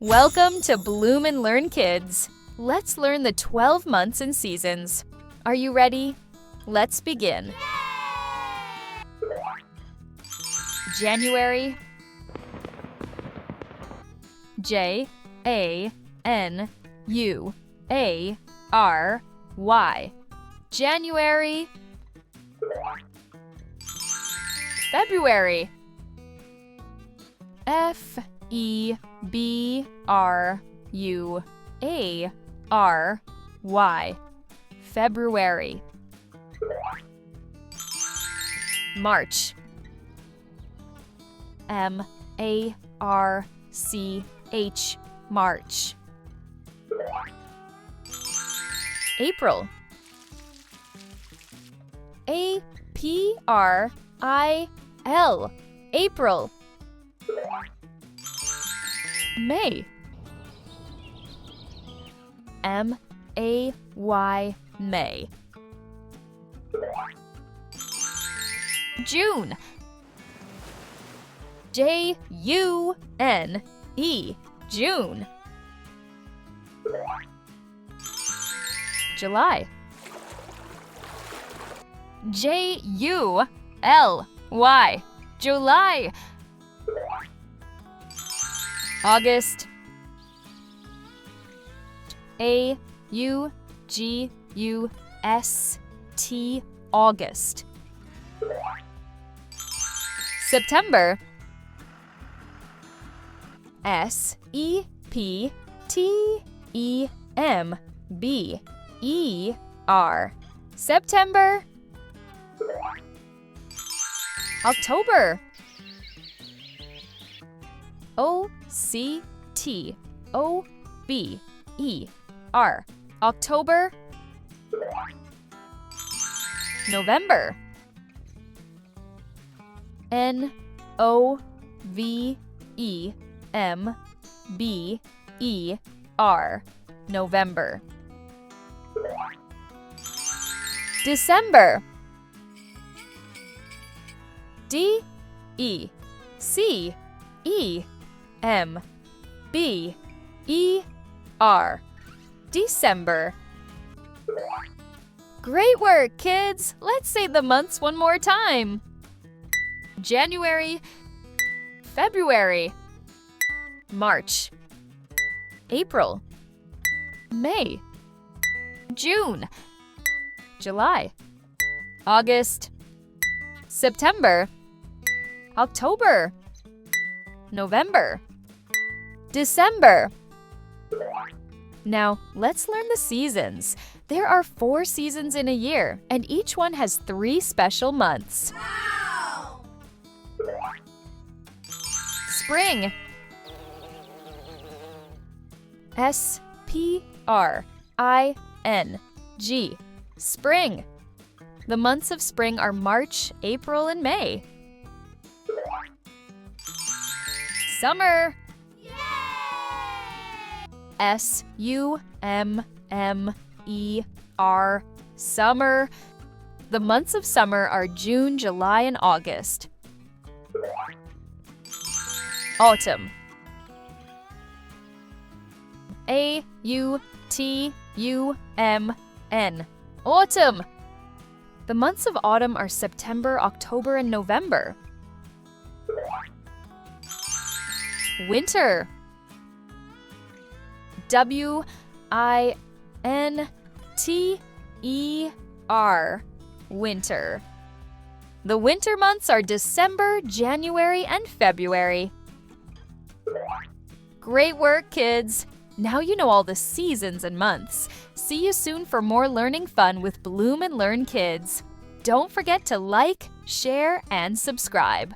Welcome to Bloom and Learn Kids. Let's learn the 12 months and seasons. Are you ready? Let's begin. January. January. January. February. February. February. March. March. April. April. May. May. June. June. July. July. August. August. September. September. October. October. November. November. December. December. Great work, kids! Let's say the months one more time. January, February, March, April, May, June, July, August, September, October, November, December. Now, let's learn the seasons. There are 4 seasons in a year, and each one has 3 special months. Wow! Spring. Spring. Spring. The months of spring are March, April, and May. Summer. Summer. Summer. The months of summer are June, July, and August. Autumn. Autumn. The months of autumn are September, October, and November. Winter. Winter. Winter. The winter months are December, January, and February. Great work, kids! Now you know all the seasons and months. See you soon for more learning fun with Bloom and Learn Kids. Don't forget to like, share, and subscribe.